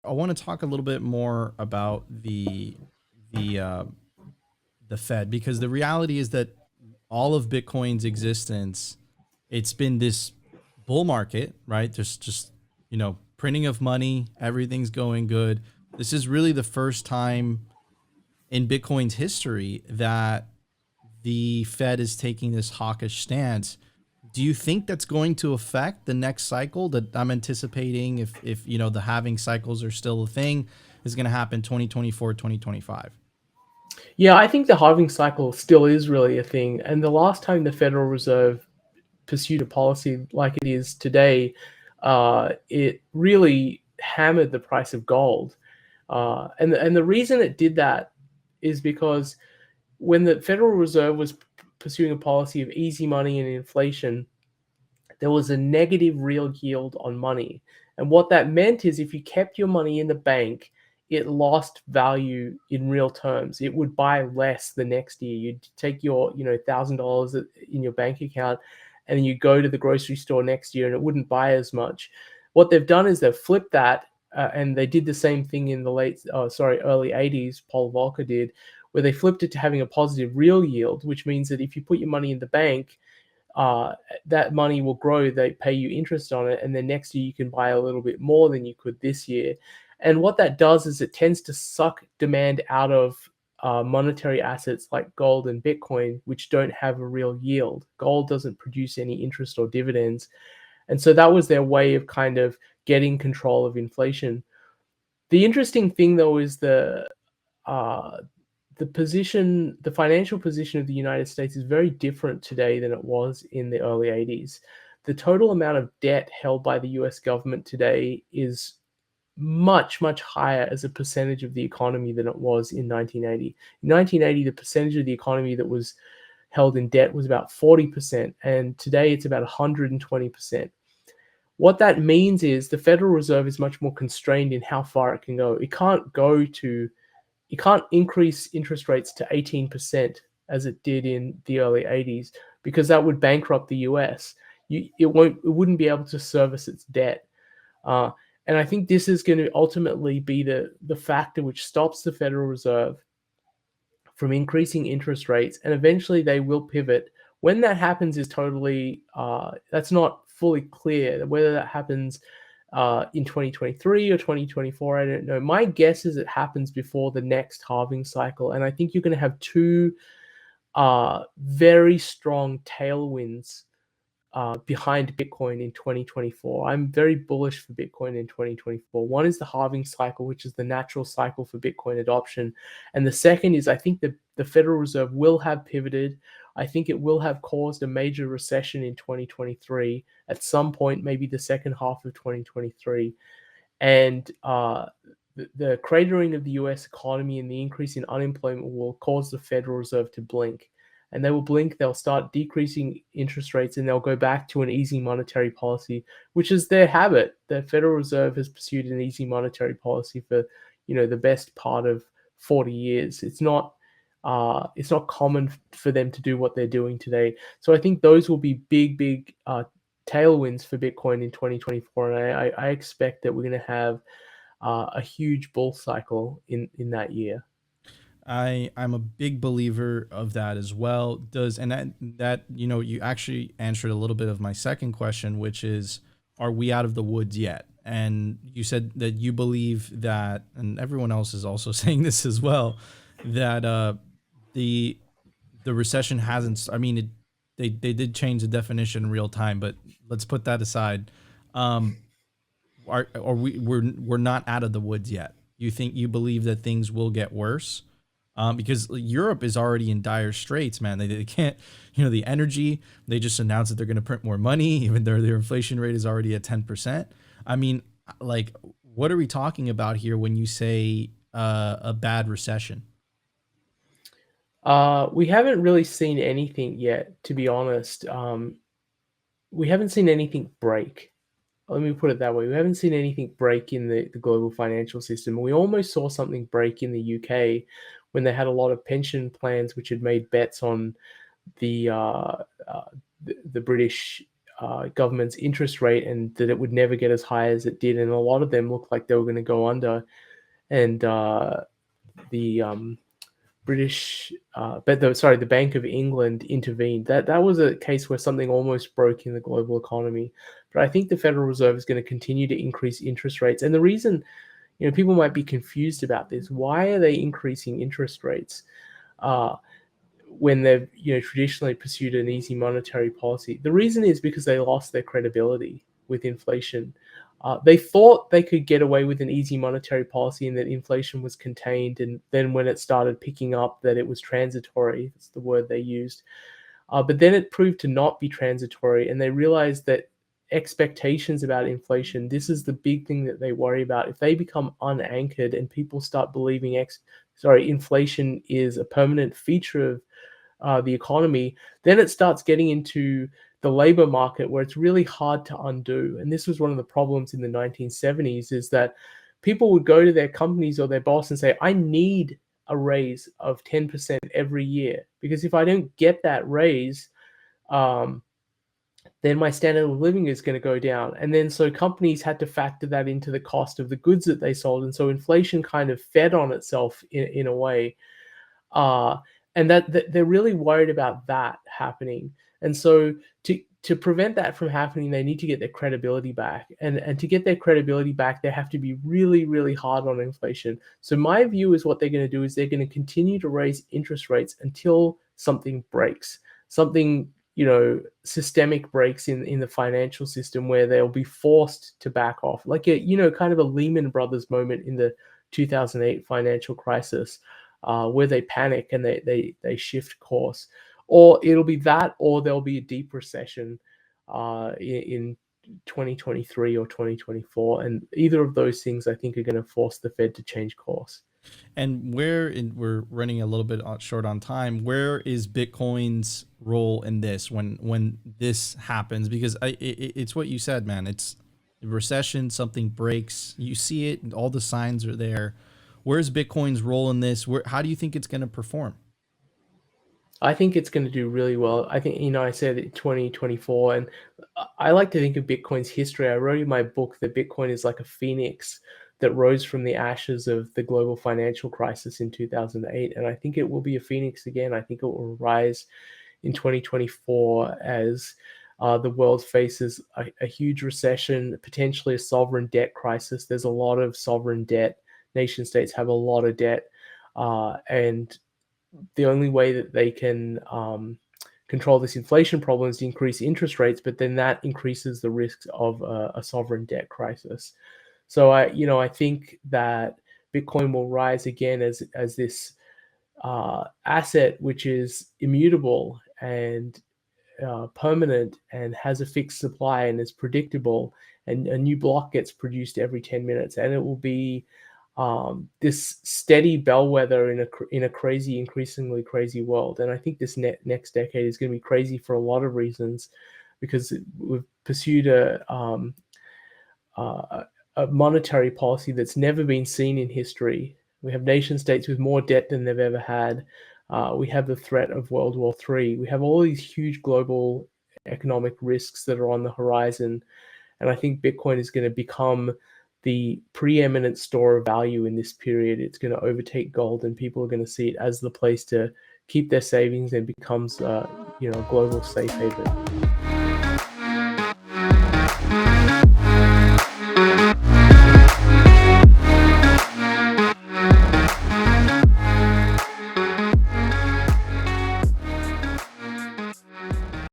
I want to talk a little bit more about the uh, the Fed, because the reality is that all of Bitcoin's existence, it's been this bull market, right? There's just, printing of money, everything's going good. This is really the first time in Bitcoin's history that the Fed is taking this hawkish stance. Do you think that's going to affect the next cycle that I'm anticipating, if the halving cycles are still a thing, is going to happen 2024, 2025? Yeah, I think the halving cycle still is really a thing. And the last time the Federal Reserve pursued a policy like it is today, it really hammered the price of gold. And the reason it did that is because when the Federal Reserve was pursuing a policy of easy money and inflation, there was a negative real yield on money. And what that meant is if you kept your money in the bank, it lost value in real terms. It would buy less the next year. You'd take your, $1,000 in your bank account, and then you go to the grocery store next year and it wouldn't buy as much. What they've done is they've flipped that, and they did the same thing in the early 80s, Paul Volcker did, where they flipped it to having a positive real yield, which means that if you put your money in the bank, uh, that money will grow. They pay you interest on it, and then next year you can buy a little bit more than you could this year. And what that does is it tends to suck demand out of monetary assets like gold and Bitcoin, which don't have a real yield. Gold doesn't produce any interest or dividends. And so that was their way of kind of getting control of inflation. The interesting thing, though, is uh, the financial position of the United States is very different today than it was in the early 80s. The total amount of debt held by the US government today is much, much higher as a percentage of the economy than it was in 1980. In 1980, the percentage of the economy that was held in debt was about 40%, and today it's about 120%. What that means is the Federal Reserve is much more constrained in how far it can go. It can't increase interest rates to 18% as it did in the early 80s, because that would bankrupt the US. It wouldn't be able to service its debt. Uh, and I think this is going to ultimately be the factor which stops the Federal Reserve from increasing interest rates, and eventually they will pivot. When that happens is that's not fully clear. Whether that happens in 2023 or 2024, I don't know. My guess is it happens before the next halving cycle, and I think you're going to have two very strong tailwinds behind Bitcoin in 2024. I'm very bullish for Bitcoin in 2024. One is the halving cycle, which is the natural cycle for Bitcoin adoption. And the second is I think the Federal Reserve will have pivoted. I think it will have caused a major recession in 2023 at some point, maybe the second half of 2023. And the cratering of the US economy and the increase in unemployment will cause the Federal Reserve to blink. And they will blink, they'll start decreasing interest rates, and they'll go back to an easy monetary policy, which is their habit. The Federal Reserve has pursued an easy monetary policy for, the best part of 40 years. It's not common for them to do what they're doing today. So I think those will be big tailwinds for Bitcoin in 2024, and I expect that we're going to have a huge bull cycle in that year. I'm a big believer of that as well. Does and that you actually answered a little bit of my second question, which is, are we out of the woods yet? And you said that you believe that, and everyone else is also saying this as well, that the the recession hasn't. I mean, they did change the definition in real time, but let's put that aside. Um, are we're not out of the woods yet? You believe that things will get worse? Because Europe is already in dire straits, man. They can't, the energy. They just announced that they're going to print more money, even though their inflation rate is already at 10%. I mean, like, what are we talking about here when you say a bad recession? We haven't really seen anything yet, to be honest. We haven't seen anything break. Let me put it that way. We haven't seen anything break in the global financial system. We almost saw something break in the UK when they had a lot of pension plans which had made bets on the uh, the British government's interest rate, and that it would never get as high as it did. And a lot of them looked like they were going to go under. And the the Bank of England intervened. That was a case where something almost broke in the global economy. But I think the Federal Reserve is going to continue to increase interest rates. And the reason, people might be confused about this. Why are they increasing interest rates when they've traditionally pursued an easy monetary policy? The reason is because they lost their credibility with inflation. They thought they could get away with an easy monetary policy and that inflation was contained. And then when it started picking up, that it was transitory. That's the word they used. But then it proved to not be transitory. And they realized that expectations about inflation, this is the big thing that they worry about. If they become unanchored and people start believing inflation is a permanent feature of the economy, then it starts getting into the labor market where it's really hard to undo. And this was one of the problems in the 1970s, is that people would go to their companies or their boss and say, I need a raise of 10% every year, because if I don't get that raise, then my standard of living is going to go down. And then so companies had to factor that into the cost of the goods that they sold. And so inflation kind of fed on itself in a way. And that they're really worried about that happening. And so to prevent that from happening, they need to get their credibility back. And to get their credibility back, they have to be really, really hard on inflation. So my view is what they're going to do is they're going to continue to raise interest rates until something breaks, something systemic breaks in the financial system, where they'll be forced to back off, like kind of a Lehman Brothers moment in the 2008 financial crisis, where they panic and they shift course. Or it'll be that, or there'll be a deep recession in 2023 or 2024. And either of those things, I think, are going to force the Fed to change course. And we're running a little bit short on time. Where is Bitcoin's role in this when this happens? Because it's what you said, man. It's a recession, something breaks. You see it, all the signs are there. Where's Bitcoin's role in this? How do you think it's going to perform? I think it's going to do really well. I think, I said 2024, and I like to think of Bitcoin's history. I wrote in my book that Bitcoin is like a phoenix that rose from the ashes of the global financial crisis in 2008. And I think it will be a phoenix again. I think it will rise in 2024 as the world faces a huge recession, potentially a sovereign debt crisis. There's a lot of sovereign debt. Nation states have a lot of debt. And the only way that they can control this inflation problem is to increase interest rates, but then that increases the risks of a sovereign debt crisis. So I think that Bitcoin will rise again as this asset which is immutable and permanent and has a fixed supply and is predictable, and a new block gets produced every 10 minutes, and it will be this steady bellwether in a crazy, increasingly crazy world. And I think this next decade is going to be crazy for a lot of reasons, because we've pursued a monetary policy that's never been seen in history. We have nation states with more debt than they've ever had. We have the threat of World War III. We have all these huge global economic risks that are on the horizon. And I think Bitcoin is going to become the preeminent store of value in this period. It's going to overtake gold, and people are going to see it as the place to keep their savings, and becomes a global safe haven.